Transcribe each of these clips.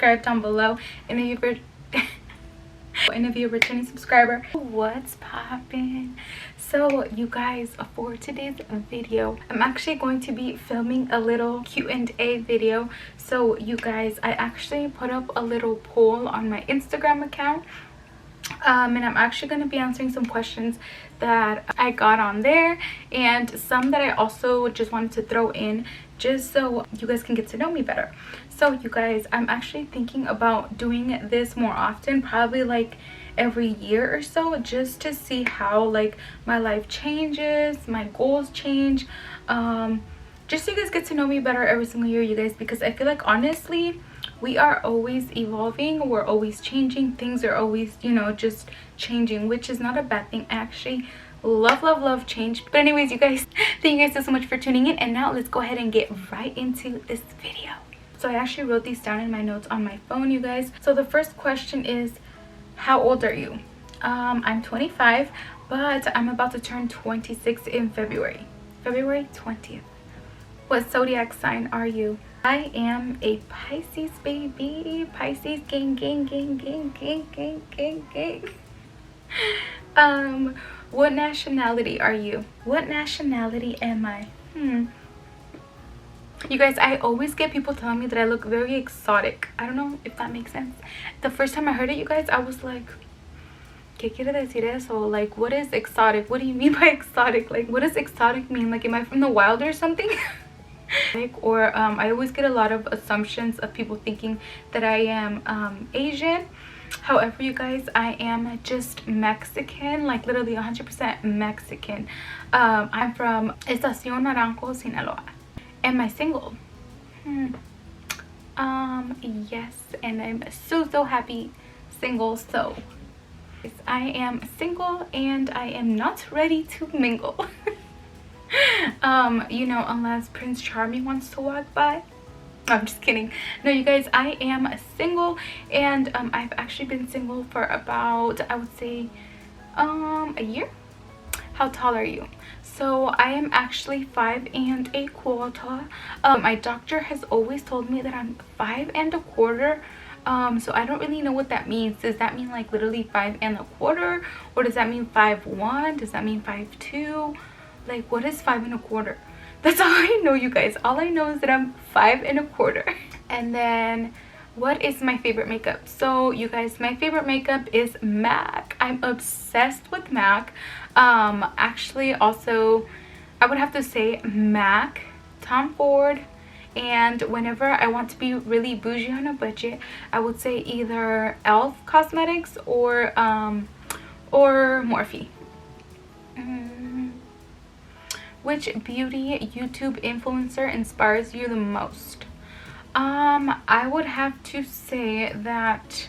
subscribe down below. And if you're and if you're a returning subscriber, what's poppin'? So you guys, for today's video, I'm actually going to be filming a little Q&A video. So you guys, I actually put up a little poll on my Instagram account, and I'm actually going to be answering some questions that I got on there, and some that I also just wanted to throw in just so you guys can get to know me better. So you guys, I'm actually thinking about doing this more often, probably like every year or so, just to see how like my life changes, my goals change, just so you guys get to know me better every single year, you guys, because I feel like honestly we are always evolving, we're always changing, things are always, you know, just changing, which is not a bad thing. I actually love change. But anyways, you guys, thank you guys so much for tuning in, and now let's go ahead and get right into this video. So I actually wrote these down in my notes on my phone, you guys. So the first question is, how old are you? I'm 25, but I'm about to turn 26 in February 20th. What zodiac sign are you? I am a Pisces, baby. Pisces, gang. What nationality are you? What nationality am I? You guys, I always get people telling me that I look very exotic. I don't know if that makes sense. The first time I heard it, you guys, I was like, ¿Qué quiere decir eso? Like, what is exotic? What do you mean by exotic? Like, what does exotic mean? Like, am I from the wild or something? Or I always get a lot of assumptions of people thinking that I am Asian. However, you guys, I am just Mexican, like literally 100% Mexican. I'm from Estación Naranjo, Sinaloa. Am I single? Yes, and I'm so happy single. So I am single and I am not ready to mingle. You know, unless Prince Charming wants to walk by. I'm just kidding. No, you guys, I am single, and I've actually been single for about, I would say, a year. How tall are you? So I am actually 5 1/4. My doctor has always told me that I'm 5 1/4. So I don't really know what that means. Does that mean like literally 5 1/4, or does that mean 5'1"? Does that mean 5'2"? Like, what is 5 1/4? That's all I know, you guys. All I know is that I'm 5 1/4. And then, what is my favorite makeup? So you guys, my favorite makeup is MAC. I'm obsessed with MAC. Actually, also I would have to say MAC, Tom Ford, and whenever I want to be really bougie on a budget, I would say either Elf Cosmetics or Morphe. Which beauty YouTube influencer inspires you the most? I would have to say that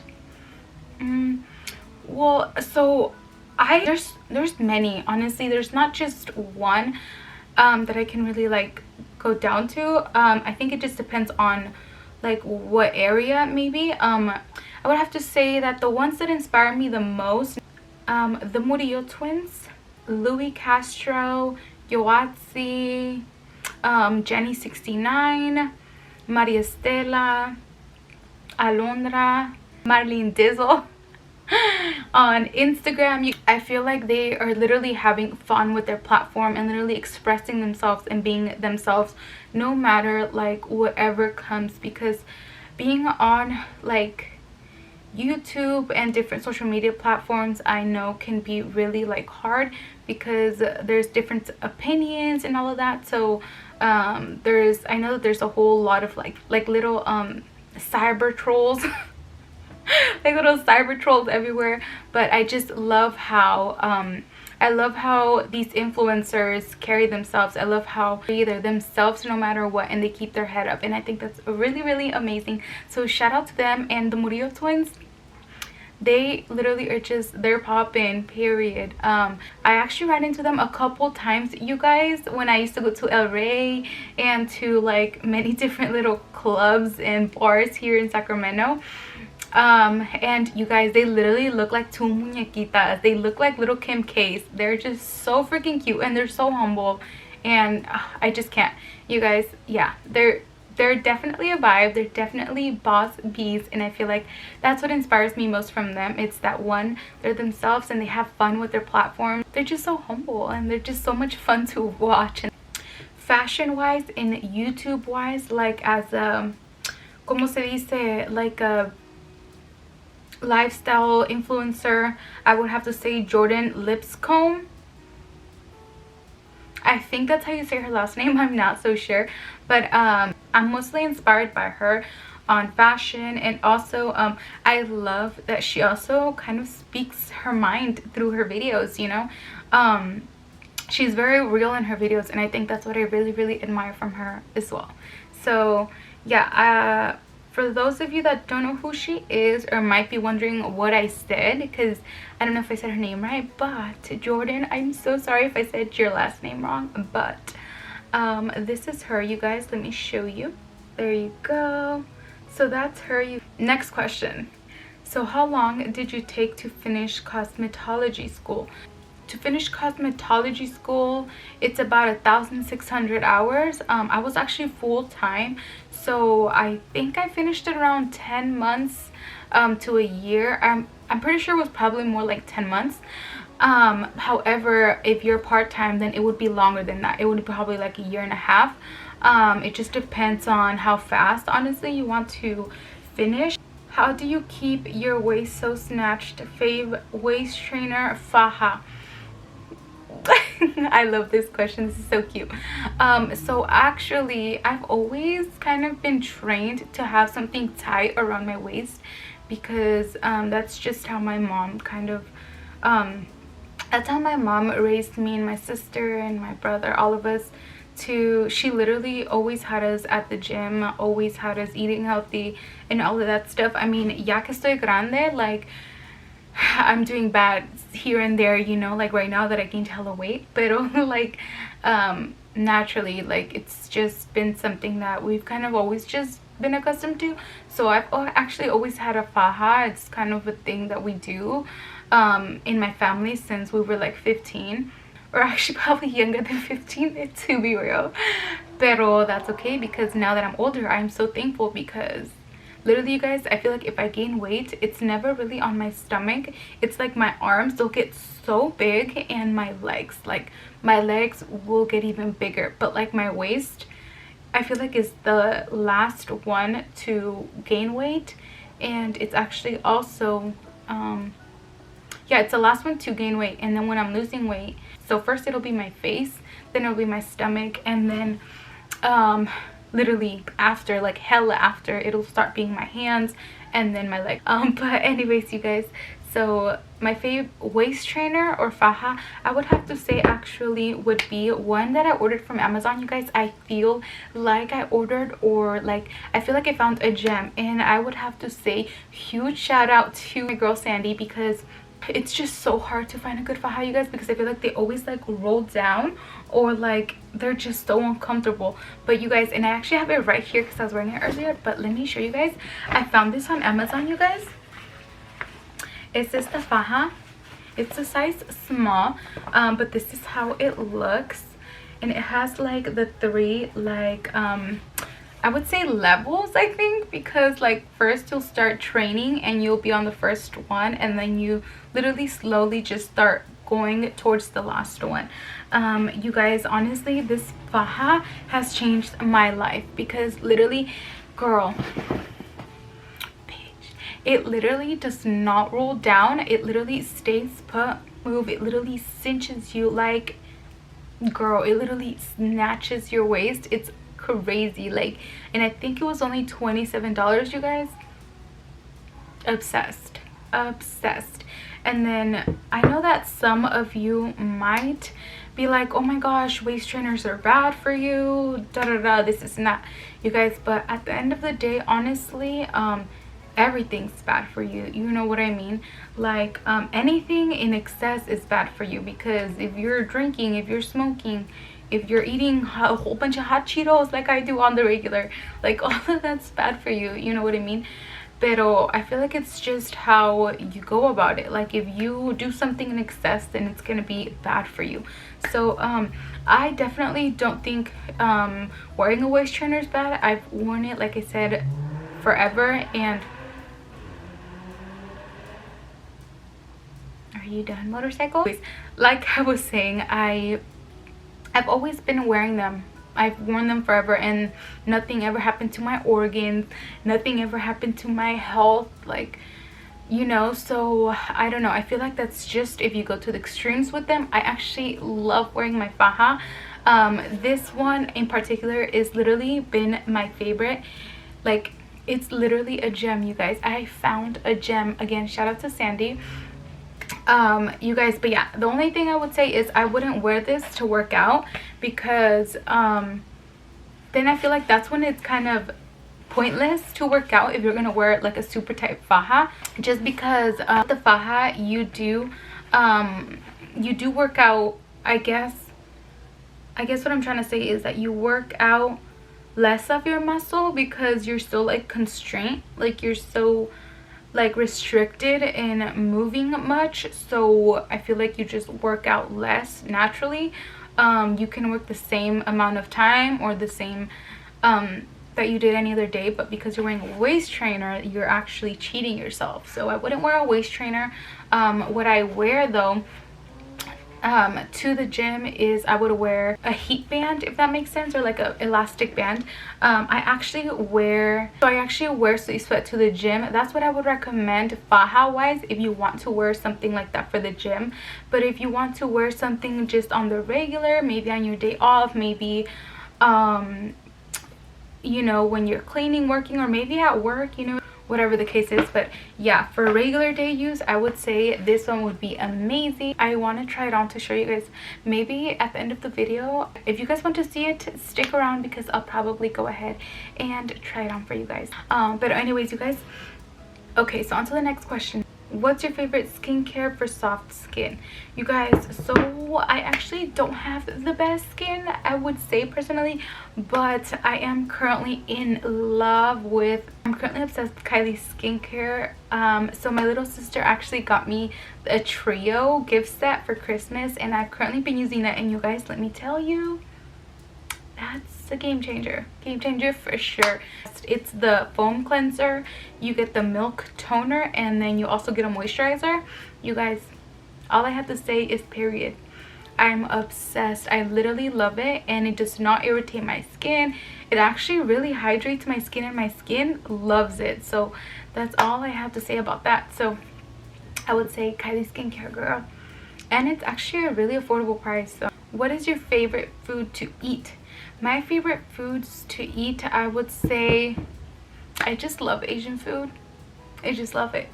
well, so there's many, honestly. There's not just one that I can really like go down to. I think it just depends on like what area maybe. I would have to say that the ones that inspire me the most, the Murillo twins, Louis Castro, Yoatzi, Jenny 69, Maria Stella, Alondra, Marlene Dizzle. On Instagram, I feel like they are literally having fun with their platform and literally expressing themselves and being themselves no matter like whatever comes, because being on like YouTube and different social media platforms, I know can be really like hard because there's different opinions and all of that. So I know that there's a whole lot of like little cyber trolls like little cyber trolls everywhere. But I just love how I love how these influencers carry themselves. I love how they're themselves no matter what, and they keep their head up, and I think that's really amazing. So shout out to them. And the Murillo twins, they literally are just, they're popping, period. I actually ran into them a couple times, you guys, when I used to go to El Rey and to like many different little clubs and bars here in Sacramento. And you guys, they literally look like two muñequitas. They look like little Kim K's. They're just so freaking cute, and they're so humble, and I just can't, you guys. Yeah, they're they're definitely a vibe. They're definitely boss bees, and I feel like that's what inspires me most from them. It's that one, they're themselves and they have fun with their platform. They're just so humble and they're just so much fun to watch. And fashion wise and YouTube wise, like as a, como se dice, like a lifestyle influencer, I would have to say Jordan Lipscomb. I think that's how you say her last name. I'm not so sure, but I'm mostly inspired by her on fashion. And also I love that she also kind of speaks her mind through her videos, you know. She's very real in her videos, and I think that's what I really admire from her as well. So yeah, for those of you that don't know who she is or might be wondering what I said, because I don't know if I said her name right, but Jordan, I'm so sorry if I said your last name wrong, but this is her, you guys. Let me show you. There you go. So that's her. Next question. So how long did you take to finish cosmetology school? To finish cosmetology school, it's about 1,600 hours. I was actually full-time, so I think I finished it around 10 months to a year. I'm pretty sure it was probably more like 10 months. However, if you're part-time, then it would be longer than that. It would be probably like a year and a half. It just depends on how fast, honestly, you want to finish. How do you keep your waist so snatched? Fave waist trainer, faja. I love this question. This is so cute. So actually, I've always kind of been trained to have something tight around my waist, because that's just how my mom kind of that's how my mom raised me and my sister and my brother, all of us. She literally always had us at the gym, always had us eating healthy and all of that stuff. I mean, ya que estoy grande, like, I'm doing bad here and there, you know, like right now that I gained hella weight, but like naturally, like, it's just been something that we've kind of always just been accustomed to. So I've actually always had a faja. It's kind of a thing that we do in my family since we were like 15, or actually probably younger than 15 to be real. Pero that's okay, because now that I'm older, I'm so thankful, because literally, you guys, I feel like if I gain weight, it's never really on my stomach. It's like my arms, they'll get so big, and my legs, like my legs will get even bigger. But like my waist, I feel like is the last one to gain weight, and it's actually also yeah, it's the last one to gain weight. And then when I'm losing weight, so first it'll be my face, then it'll be my stomach, and then literally after, like hella after, it'll start being my hands and then my leg. But anyways, you guys, so my favorite waist trainer or faja, I would have to say actually would be one that I ordered from Amazon. You guys, I feel like I ordered, or like I feel like I found a gem, and I would have to say huge shout out to my girl Sandy, because it's just so hard to find a good faja, you guys, because I feel like they always like roll down, or like they're just so uncomfortable. But you guys, and I actually have it right here because I was wearing it earlier, but let me show you guys. I found this on Amazon, you guys. It's just the faja. It's a size small, but this is how it looks, and it has like the three, like I would say levels, I think, because like first you'll start training and you'll be on the first one, and then you literally slowly just start going towards the last one. You guys, honestly, this faja has changed my life, because literally, girl, it literally does not roll down. It literally stays put, move. It literally cinches you, like, girl, it literally snatches your waist. It's crazy. Like, and I think it was only $27, you guys. Obsessed. And then I know that some of you might be like, oh my gosh, waist trainers are bad for you, this is not, you guys, but at the end of the day, honestly, everything's bad for you, you know what I mean? Like anything in excess is bad for you, because if you're drinking, if you're smoking, if you're eating a whole bunch of hot Cheetos like I do on the regular, like all of that's bad for you, you know what I mean? Pero I feel like it's just how you go about it. Like if you do something in excess, then it's gonna be bad for you. So I definitely don't think wearing a waist trainer is bad. I've worn it, like I said, forever. And are you done, motorcycle? Like I was saying, I've always been wearing them. I've worn them forever, and nothing ever happened to my organs, nothing ever happened to my health, like, you know. So I don't know, I feel like that's just if you go to the extremes with them. I actually love wearing my faja. This one in particular is literally been my favorite. Like, it's literally a gem, you guys. I found a gem. Again, shout out to Sandy, you guys. But yeah, the only thing I would say is I wouldn't wear this to work out, because then I feel like that's when it's kind of pointless to work out if you're gonna wear like a super tight faja, just because the faja you do work out. I guess what I'm trying to say is that you work out less of your muscle, because you're still like constrained, like you're so like restricted in moving much. So I feel like you just work out less naturally. You can work the same amount of time, or the same that you did any other day, but because you're wearing a waist trainer, you're actually cheating yourself. So I wouldn't wear a waist trainer. What I wear though to the gym is I would wear a heat band, if that makes sense, or like a elastic band. I actually wear Sleep Sweat to the gym. That's what I would recommend faja wise, if you want to wear something like that for the gym. But if you want to wear something just on the regular, maybe on your day off, maybe you know, when you're cleaning, working, or maybe at work, you know, whatever the case is. But yeah, for regular day use, I would say this one would be amazing. I want to try it on to show you guys, maybe at the end of the video. If you guys want to see it, stick around, because I'll probably go ahead and try it on for you guys. But anyways, you guys, okay, so on to the next question. What's your favorite skincare for soft skin? You guys, so I actually don't have the best skin, I would say, personally, but I am currently in love with, I'm currently obsessed with Kylie's skincare. So my little sister actually got me a trio gift set for Christmas, and I've currently been using that, and you guys, let me tell you, that's a game changer for sure. It's the foam cleanser, you get the milk toner, and then you also get a moisturizer. You guys, all I have to say is period. I'm obsessed. I literally love it, and it does not irritate my skin. It actually really hydrates my skin, and my skin loves it. So that's all I have to say about that. So I would say Kylie Skincare, girl. And it's actually a really affordable price. So what is your favorite food to eat? My favorite foods to eat, I would say, I just love Asian food. I just love it.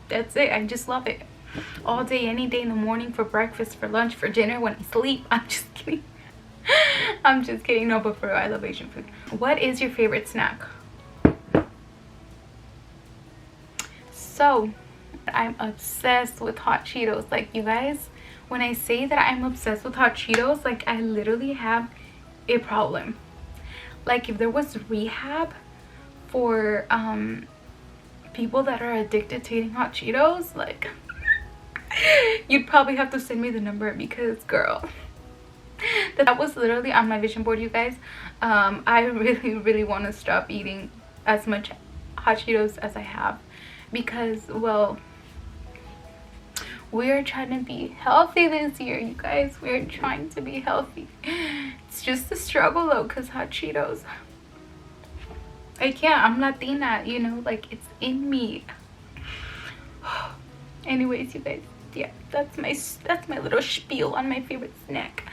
That's it. I just love it. All day, any day, in the morning, for breakfast, for lunch, for dinner, when I sleep. I'm just kidding. I'm just kidding. No, but for real, I love Asian food. What is your favorite snack? So, I'm obsessed with hot Cheetos. Like, you guys, when I say that I'm obsessed with hot Cheetos, like, I literally have a problem. Like, if there was rehab for people that are addicted to eating hot Cheetos, like, you'd probably have to send me the number, because girl, that was literally on my vision board, you guys. I really want to stop eating as much hot Cheetos as I have, because, well, we are trying to be healthy this year, you guys. We're trying to be healthy. It's just a struggle though, because hot Cheetos, I can't. I'm Latina, you know, like, it's in me. Anyways, you guys, yeah, that's my little spiel on my favorite snack.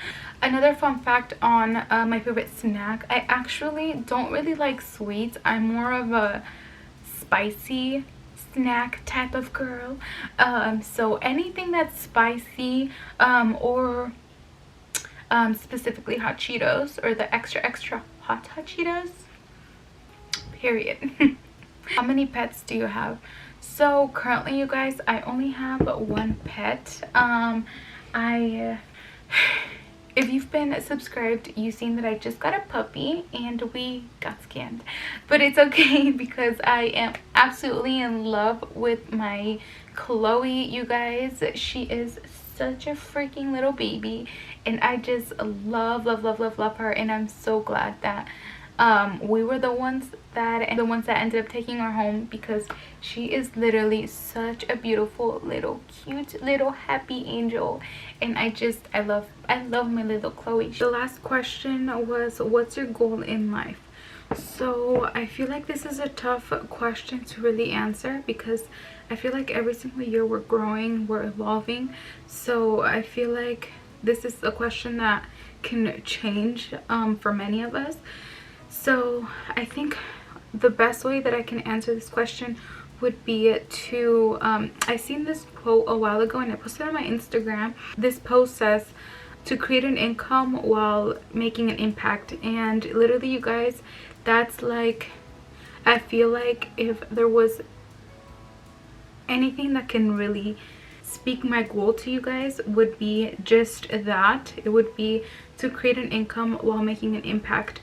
Another fun fact on my favorite snack, I actually don't really like sweets. I'm more of a spicy snack type of girl. So anything that's spicy, or specifically hot Cheetos, or the extra hot Cheetos, period. How many pets do you have? So currently, you guys, I only have one pet. if you've been subscribed, you've seen that I just got a puppy and we got scammed. But it's okay because I am absolutely in love with my Chloe, you guys. She is such a freaking little baby and I just love her, and I'm so glad that we were the ones that ended up taking her home, because she is literally such a beautiful little cute little happy angel, and I love my little Chloe. The last question was, what's your goal in life? So I feel like this is a tough question to really answer, because I feel like every single year we're growing, we're evolving. So I feel like this is a question that can change for many of us. So I think the best way that I can answer this question would be to I seen this quote a while ago and I posted it on my Instagram. This post says to create an income while making an impact, and literally, you guys, that's like, I feel like if there was anything that can really speak my goal to you guys, would be just that. It would be to create an income while making an impact.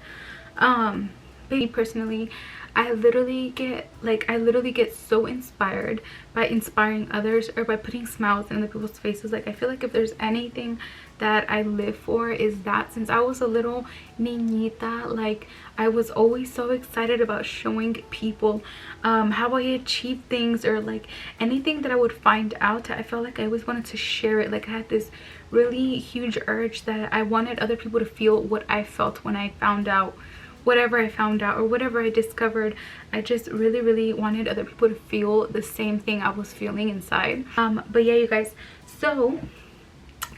Me personally, I literally get so inspired by inspiring others, or by putting smiles in other people's faces. Like, I feel like if there's anything that I live for, is that. Since I was a little niñita, like, I was always so excited about showing people how I achieved things, or like anything that I would find out. I felt like I always wanted to share it. Like, I had this really huge urge that I wanted other people to feel what I felt when I found out whatever I found out, or whatever I discovered. I just really wanted other people to feel the same thing I was feeling inside. But yeah, you guys, so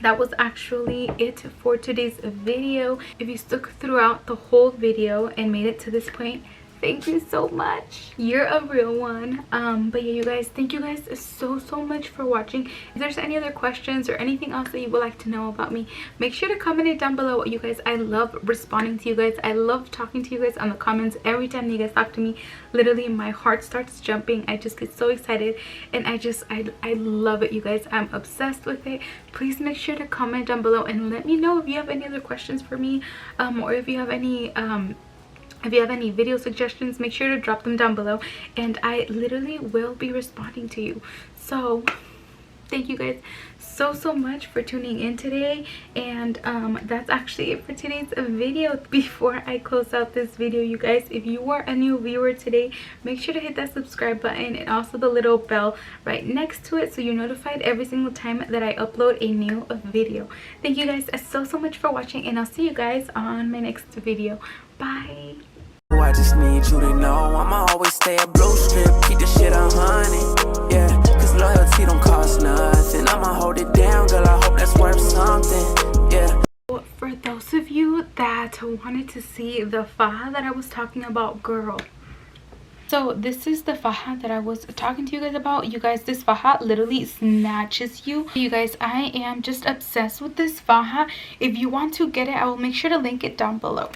that was actually it for today's video. If you stuck throughout the whole video and made it to this point, thank you so much. You're a real one. But yeah, you guys, thank you guys so much for watching. If there's any other questions or anything else that you would like to know about me, make sure to comment it down below. You guys, I love responding to you guys. I love talking to you guys on the comments. Every time you guys talk to me, literally my heart starts jumping. I just get so excited, and I love it, you guys. I'm obsessed with it. Please make sure to comment down below and let me know if you have any other questions for me, or if you have any video suggestions. Make sure to drop them down below, and I literally will be responding to you. So thank you guys so much for tuning in today, and that's actually it for today's video. Before I close out this video, you guys, if you are a new viewer today, make sure to hit that subscribe button and also the little bell right next to it, so you're notified every single time that I upload a new video. Thank you guys so much for watching, and I'll see you guys on my next video. Bye. I just need you to know I'ma always stay a blue strip, keep the shit 100, yeah, cause loyalty don't cost nothing. I'ma hold it down, girl, I hope that's worth something, yeah. For those of you that wanted to see the faja that I was talking about, girl, so this is the faja that I was talking to you guys about. You guys, this faja literally snatches you. You guys, I am just obsessed with this faja. If you want to get it, I will make sure to link it down below.